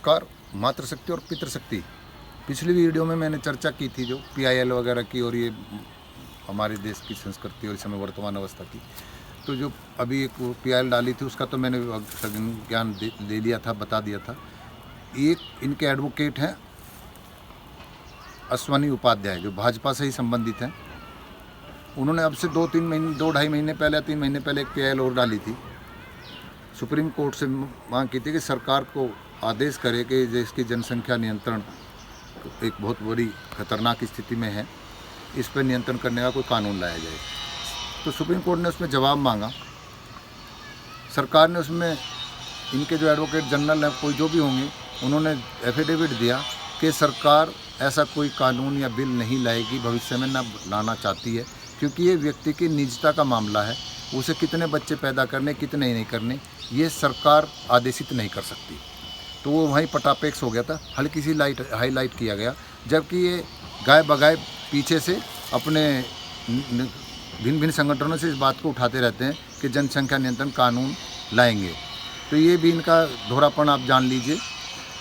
नमस्कार। मातृशक्ति और पितृशक्ति, पिछली वीडियो में मैंने चर्चा की थी जो PIL वगैरह की और ये हमारे देश की संस्कृति और इस समय वर्तमान अवस्था की। तो जो अभी एक PIL डाली थी उसका तो मैंने ज्ञान दे दिया था, बता दिया था। एक इनके एडवोकेट हैं अश्वनी उपाध्याय, जो भाजपा से ही संबंधित हैं। उन्होंने अब से 2-2.5 महीने पहले, 3 महीने पहले एक PIL और डाली थी। सुप्रीम कोर्ट से मांग की थी कि सरकार को आदेश करे कि देश की जनसंख्या नियंत्रण एक बहुत बड़ी खतरनाक स्थिति में है, इस पर नियंत्रण करने का कोई कानून लाया जाए। तो सुप्रीम कोर्ट ने उसमें जवाब मांगा। सरकार ने उसमें, इनके जो एडवोकेट जनरल हैं, कोई जो भी होंगे, उन्होंने एफिडेविट दिया कि सरकार ऐसा कोई कानून या बिल नहीं लाएगी, भविष्य में ना लाना चाहती है, क्योंकि ये व्यक्ति की निजता का मामला है। उसे कितने बच्चे पैदा करने, कितने नहीं करने, ये सरकार आदेशित नहीं कर सकती। तो वो वहीं पटापेक्स हो गया था, हल्की सी हाईलाइट किया गया। जबकि ये गाय बगाए पीछे से अपने भिन्न भिन्न संगठनों से इस बात को उठाते रहते हैं कि जनसंख्या नियंत्रण कानून लाएंगे। तो ये भी इनका दोहरापन आप जान लीजिए।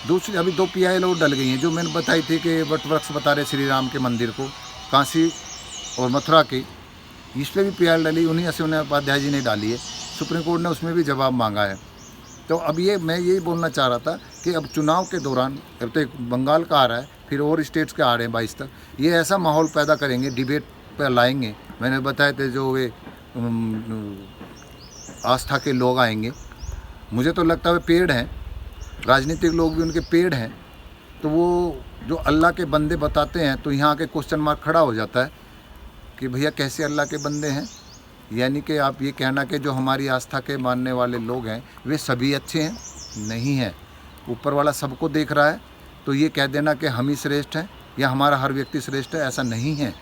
दूसरी अभी 2 PIL और डल गई हैं, जो मैंने बताई थी कि वट वृक्ष बता रहे श्री राम के मंदिर को, काशी और मथुरा के, इस पर भी PIL डली, उन्हीं अश्विनी उपाध्याय जी ने डाली है। सुप्रीम कोर्ट ने उसमें भी जवाब मांगा है। तो अब ये मैं यही बोलना चाह रहा था कि अब चुनाव के दौरान, अब तो बंगाल का आ रहा है, फिर और स्टेट्स के आ रहे हैं 22 तक, ये ऐसा माहौल पैदा करेंगे, डिबेट पर लाएंगे। मैंने बताए थे जो वे आस्था के लोग आएंगे, मुझे तो लगता है वे पेड़ हैं, राजनीतिक लोग भी उनके पेड़ हैं। तो वो जो अल्लाह के बंदे बताते हैं, तो यहाँ के क्वेश्चन मार्क खड़ा हो जाता है कि भैया कैसे अल्लाह के बंदे हैं। यानी कि आप ये कहना कि जो हमारी आस्था के मानने वाले लोग हैं वे सभी अच्छे हैं, नहीं हैं। ऊपर वाला सबको देख रहा है, तो ये कह देना कि हम ही श्रेष्ठ हैं या हमारा हर व्यक्ति श्रेष्ठ है, ऐसा नहीं है।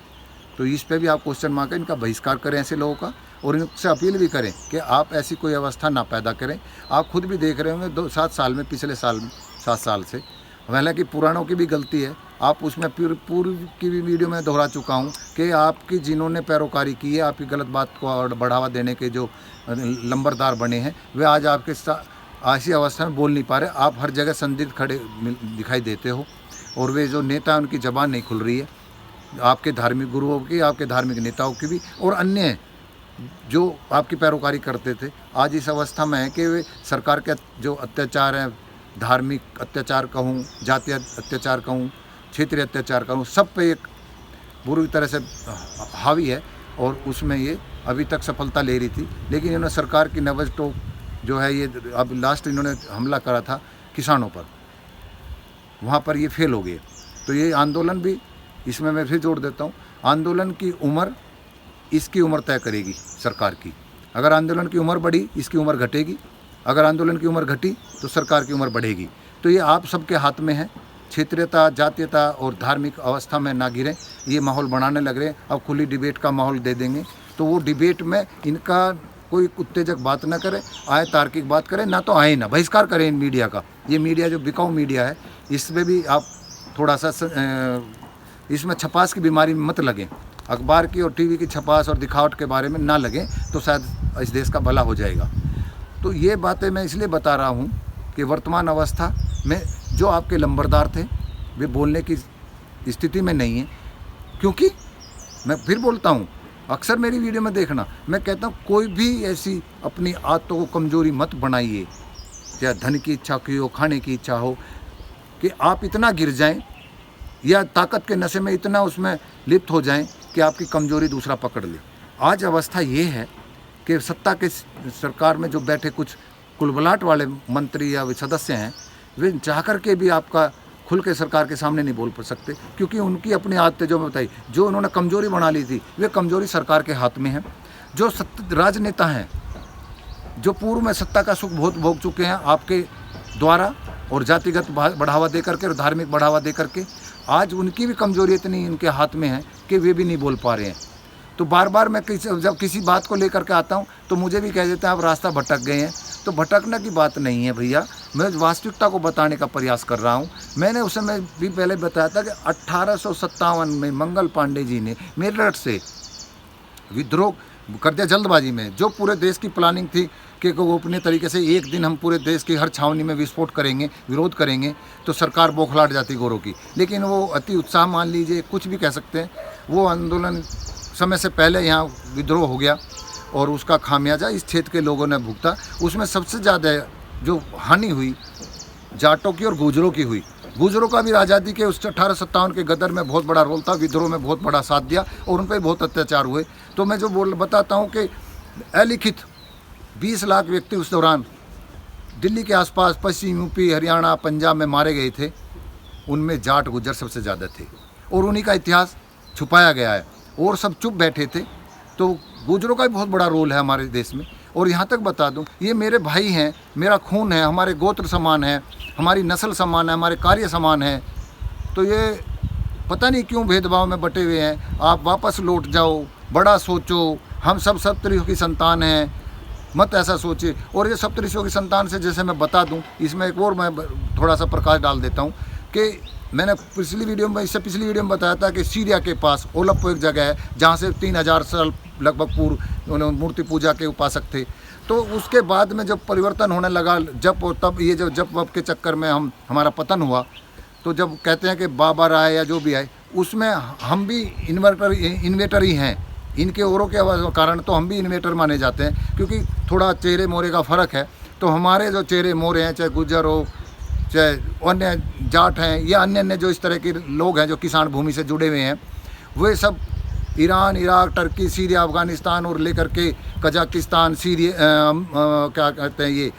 तो इस पे भी आप क्वेश्चन मार्क है, इनका बहिष्कार करें ऐसे लोगों का, और इनसे अपील भी करें कि आप ऐसी कोई अवस्था ना पैदा करें। आप खुद भी देख रहे होंगे 7 साल में, पिछले साल 7 साल से, हालांकि पुरानों की भी गलती है, आप उसमें पूर्व की भी वीडियो में दोहरा चुका हूँ कि आपकी जिन्होंने पैरोकारी की है, आपकी गलत बात को बढ़ावा देने के जो लंबरदार बने हैं, वे आज आपके ऐसी अवस्था में बोल नहीं पा रहे। आप हर जगह संदिग्ध खड़े दिखाई देते हो, और वे जो नेता हैं उनकी ज़बान नहीं खुल रही है, आपके धार्मिक गुरुओं की, आपके धार्मिक नेताओं की भी, और अन्य जो आपकी पैरोकारी करते थे, आज इस अवस्था में है कि वे सरकार के जो अत्याचार हैं, धार्मिक अत्याचार कहूँ, जातीय अत्याचार कहूँ, क्षेत्रीय अत्याचार कहूँ, सब पे एक बुरी तरह से हावी है। और उसमें ये अभी तक सफलता ले रही थी, लेकिन इन्होंने सरकार की नब्ज टोक जो है, ये अब लास्ट इन्होंने हमला करा था किसानों पर, वहाँ पर ये फेल हो गए। तो ये आंदोलन भी, इसमें मैं फिर जोड़ देता हूँ, आंदोलन की उम्र इसकी उम्र तय करेगी सरकार की। अगर आंदोलन की उम्र बढ़ी, इसकी उम्र घटेगी। अगर आंदोलन की उम्र घटी तो सरकार की उम्र बढ़ेगी। तो ये आप सबके हाथ में है। क्षेत्रीयता, जातीयता और धार्मिक अवस्था में ना गिरें, ये माहौल बनाने लग रहे हैं। अब खुली डिबेट का माहौल दे देंगे, तो वो डिबेट में इनका कोई उत्तेजक बात ना करे, आए तार्किक बात करें, ना तो आए ना, बहिष्कार करें इन मीडिया का। ये मीडिया जो बिकाऊ मीडिया है, इसमें भी आप थोड़ा सा इसमें छपास की बीमारी में मत लगें। अखबार की और टीवी की छपास और दिखावट के बारे में ना लगें, तो शायद इस देश का भला हो जाएगा। तो ये बातें मैं इसलिए बता रहा हूँ कि वर्तमान अवस्था में जो आपके लंबरदार थे, वे बोलने की स्थिति में नहीं है। क्योंकि मैं फिर बोलता हूँ, अक्सर मेरी वीडियो में देखना, मैं कहता हूँ कोई भी ऐसी अपनी आदतों को कमज़ोरी मत बनाइए, चाहे धन की इच्छा की हो, खाने की इच्छा हो, कि आप इतना गिर जाएं या ताकत के नशे में इतना उसमें लिप्त हो जाएं कि आपकी कमज़ोरी दूसरा पकड़ ले। आज अवस्था ये है कि सत्ता के सरकार में जो बैठे कुछ कुलबलाट वाले मंत्री या सदस्य हैं, वे चाह कर के भी आपका खुल के सरकार के सामने नहीं बोल सकते, क्योंकि उनकी अपनी आदतें जो मैं बताई, जो उन्होंने कमज़ोरी बना ली थी, वे कमज़ोरी सरकार के हाथ में है। जो राजनेता हैं, जो पूर्व में सत्ता का सुख बहुत भोग चुके हैं आपके द्वारा, और जातिगत बढ़ावा दे करके और धार्मिक बढ़ावा दे करके, आज उनकी भी कमज़ोरी इतनी इनके हाथ में है कि वे भी नहीं बोल पा रहे हैं। तो बार बार मैं जब किसी बात को लेकर के आता हूँ, तो मुझे भी कह देते हैं आप रास्ता भटक गए हैं। तो भटकने की बात नहीं है भैया, मैं वास्तविकता को बताने का प्रयास कर रहा हूँ। मैंने उस समय भी पहले बताया था कि 1857 में मंगल पांडे जी ने मेरठ से विद्रोह कर दिया जल्दबाजी में, जो पूरे देश की प्लानिंग थी कि वो अपने तरीके से एक दिन हम पूरे देश की हर छावनी में विस्फोट करेंगे, विरोध करेंगे, तो सरकार बौखलाट जाती गोरों की। लेकिन वो अति उत्साह मान लीजिए, कुछ भी कह सकते हैं, वो आंदोलन समय से पहले यहाँ विद्रोह हो गया और उसका खामियाजा इस क्षेत्र के लोगों ने भुगता। उसमें सबसे ज़्यादा जो हानि हुई जाटों की और गुजरों की हुई। गुजरों का भी आज़ादी के उस 1857 के गदर में बहुत बड़ा रोल था, विद्रोह में बहुत बड़ा साथ दिया और उन पर बहुत अत्याचार हुए। तो मैं जो बताता हूँ कि अलिखित 20 लाख व्यक्ति उस दौरान दिल्ली के आसपास पश्चिम यूपी, हरियाणा, पंजाब में मारे गए थे। उनमें जाट गुजर सबसे ज़्यादा थे और उन्हीं का इतिहास छुपाया गया है और सब चुप बैठे थे। तो गुजरों का भी बहुत बड़ा रोल है हमारे देश में। और यहाँ तक बता दूँ, ये मेरे भाई हैं, मेरा खून है, हमारे गोत्र समान है, हमारी नस्ल समान है, हमारे कार्य समान है। तो ये पता नहीं क्यों भेदभाव में बटे हुए हैं। आप वापस लौट जाओ, बड़ा सोचो, हम सब सप्तऋषियों की संतान हैं, मत ऐसा सोचिए। और ये सप्तऋषियों की संतान से जैसे मैं बता दूं, इसमें एक और मैं थोड़ा सा प्रकाश डाल देता हूं कि मैंने इससे पिछली वीडियो में बताया था कि सीरिया के पास ओलप्पो एक जगह है जहां से 3000 साल लगभग पूर्व मूर्ति पूजा के उपासक थे। तो उसके बाद में जब परिवर्तन होने लगा, तब ये जब वप के चक्कर में हमारा पतन हुआ, तो जब कहते हैं कि बाबर आए या जो भी आए, उसमें हम भी इन्वेटर ही हैं। इनके औरों के कारण तो हम भी इन्वेटर माने जाते हैं, क्योंकि थोड़ा चेहरे मोहरे का फ़र्क है। तो हमारे जो चेहरे मोहरे हैं, चाहे गुजर हो, चाहे अन्य जाट हैं या अन्य जो इस तरह के लोग हैं जो किसान भूमि से जुड़े हुए हैं, वे सब Iran, Iraq, Turkey, Syria, Afghanistan और लेकर के कजाकिस्तान, क्या कहते हैं ये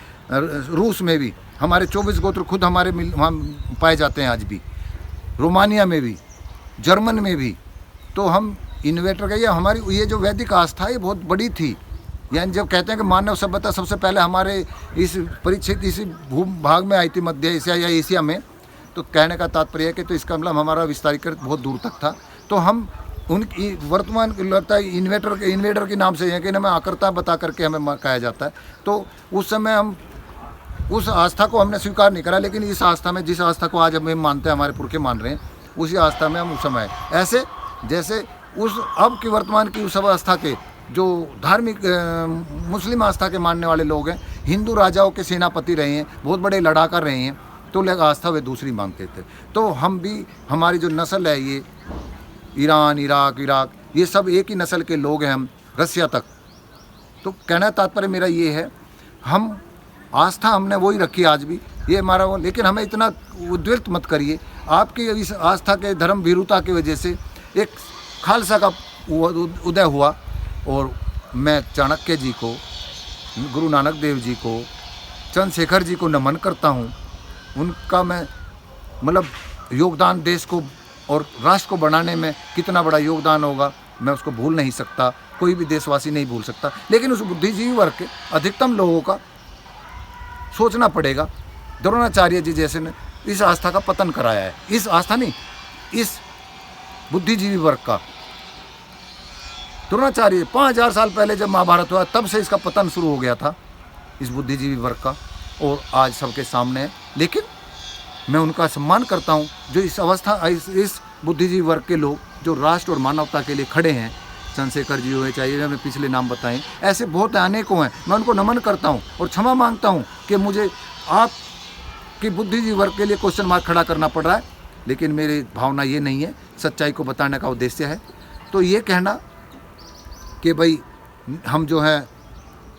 रूस में भी हमारे 24 गोत्र खुद हमारे वहाँ पाए जाते हैं आज भी, रोमानिया में भी, जर्मन में भी। तो हम इन्वेटर का हमारी ये जो वैदिक आस्था ये बहुत बड़ी थी। यानी जब कहते हैं कि मानव सभ्यता सबसे पहले हमारे इस परिक्षेत्र, इस भूभाग में आई थी, मध्य एशिया या एशिया में, तो कहने का तात्पर्य है कि तो इसका मतलब हमारा विस्तारीकरण बहुत दूर तक था। तो हम उनकी वर्तमान लगता है इन्वेटर के नाम से है कि हमें आकर्ता बता करके हमें कहा जाता है। तो उस समय हम उस आस्था को हमने स्वीकार नहीं करा, लेकिन इस आस्था में, जिस आस्था को आज हम मानते हैं, हमारे पुरखे मान रहे हैं, उसी आस्था में हम उस समय ऐसे जैसे उस अब की वर्तमान की उस आस्था के जो धार्मिक मुस्लिम आस्था के मानने वाले लोग हैं, हिंदू राजाओं के सेनापति रहे हैं, बहुत बड़े लड़ाकर रहे हैं, तो लोग आस्था वे दूसरी मांगते थे। तो हम भी, हमारी जो नस्ल है ये ईरान, इराक, ये सब एक ही नस्ल के लोग हैं, हम रसिया तक। तो कहना तात्पर्य मेरा ये है, हम आस्था हमने वही रखी आज भी, ये हमारा वो। लेकिन हमें इतना उद्विग्न मत करिए। आपकी इस आस्था के धर्म भीरुता की वजह से एक खालसा का उदय हुआ और मैं चाणक्य जी को, गुरु नानक देव जी को, चंद्रशेखर जी को नमन करता हूँ। उनका मैं मतलब योगदान देश को और राष्ट्र को बनाने में कितना बड़ा योगदान होगा, मैं उसको भूल नहीं सकता, कोई भी देशवासी नहीं भूल सकता। लेकिन उस बुद्धिजीवी वर्ग के अधिकतम लोगों का सोचना पड़ेगा। द्रोणाचार्य जी जैसे ने इस आस्था का पतन कराया है। इस आस्था नहीं, इस बुद्धिजीवी वर्ग का। द्रोणाचार्य 5000 साल पहले जब महाभारत हुआ, तब से इसका पतन शुरू हो गया था, इस बुद्धिजीवी वर्ग का, और आज सबके सामने है। लेकिन मैं उनका सम्मान करता हूँ जो इस अवस्था, इस बुद्धिजीवी वर्ग के लोग जो राष्ट्र और मानवता के लिए खड़े हैं। चंद्रशेखर जी हुए, चाहिए हमने पिछले नाम बताएं, ऐसे बहुत अनेकों हैं। मैं उनको नमन करता हूँ और क्षमा मांगता हूँ कि मुझे आपकी बुद्धिजीवी वर्ग के लिए क्वेश्चन मार्क खड़ा करना पड़ रहा है। लेकिन मेरी भावना ये नहीं है, सच्चाई को बताने का उद्देश्य है। तो ये कहना कि भाई हम जो है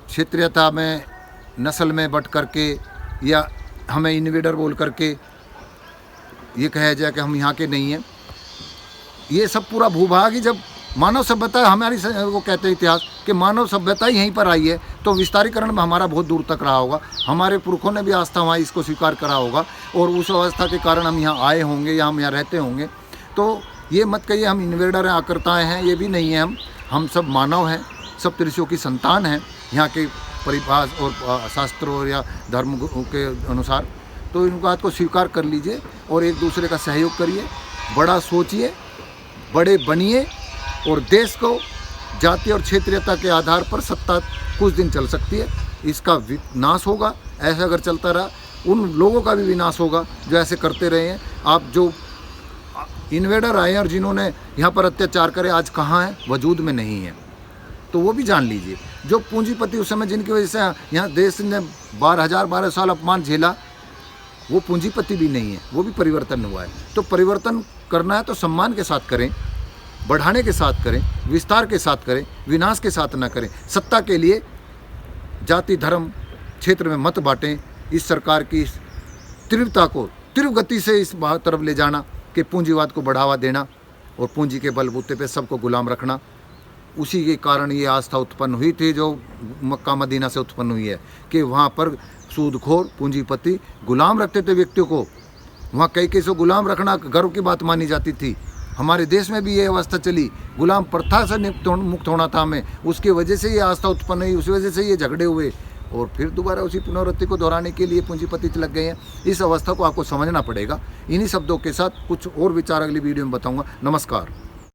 क्षेत्रीयता में, नस्ल में बट करके, या हमें इन्वेडर बोल करके ये कहा जाए कि हम यहाँ के नहीं हैं, ये सब पूरा भूभाग ही, जब मानव सभ्यता हमारी, वो कहते हैं इतिहास कि मानव सभ्यता ही यहीं पर आई है, तो विस्तारीकरण में हमारा बहुत दूर तक रहा होगा। हमारे पुरखों ने भी आस्था वहाँ इसको स्वीकार करा होगा और उस अवस्था के कारण हम यहाँ आए होंगे या हम यहाँ रहते होंगे। तो ये मत कहिए हम इन्वेडर हैं, आकर्ताएँ हैं, ये भी नहीं है। हम सब मानव हैं, सब ऋषियों की संतान हैं यहाँ के परिभाष और शास्त्रों या धर्म के अनुसार। तो इन बात को स्वीकार कर लीजिए और एक दूसरे का सहयोग करिए, बड़ा सोचिए, बड़े बनिए, और देश को जाति और क्षेत्रीयता के आधार पर सत्ता कुछ दिन चल सकती है, इसका विनाश होगा। ऐसा अगर चलता रहा, उन लोगों का भी विनाश होगा जो ऐसे करते रहे हैं। आप जो इन्वेडर आए और जिन्होंने यहाँ पर अत्याचार करे, आज कहाँ हैं, वजूद में नहीं है, तो वो भी जान लीजिए। जो पूंजीपति उस समय जिनकी वजह से यहाँ देश ने 12 साल अपमान झेला, वो पूंजीपति भी नहीं है, वो भी परिवर्तन हुआ है। तो परिवर्तन करना है तो सम्मान के साथ करें, बढ़ाने के साथ करें, विस्तार के साथ करें, विनाश के साथ ना करें। सत्ता के लिए जाति धर्म क्षेत्र में मत बांटें। इस सरकार की तीव्रता को तीव्र गति से इस तरफ ले जाना कि पूंजीवाद को बढ़ावा देना और पूंजी के बलबूते पे सबको गुलाम रखना। उसी के कारण ये आस्था उत्पन्न हुई थी जो मक्का मदीना से उत्पन्न हुई है कि वहाँ पर सूदखोर पूंजीपति गुलाम रखते थे व्यक्तियों को। वहाँ कई सौ गुलाम रखना गर्व की बात मानी जाती थी। हमारे देश में भी ये अवस्था चली, गुलाम प्रथा से मुक्त होना था हमें। उसकी वजह से ये आस्था उत्पन्न हुई, उसी वजह से ये झगड़े हुए और फिर दोबारा उसी पुनरावृत्ति को दोहराने के लिए पूंजीपति लग गए हैं। इस अवस्था को आपको समझना पड़ेगा। इन्हीं शब्दों के साथ कुछ और विचार अगली वीडियो में बताऊंगा। नमस्कार।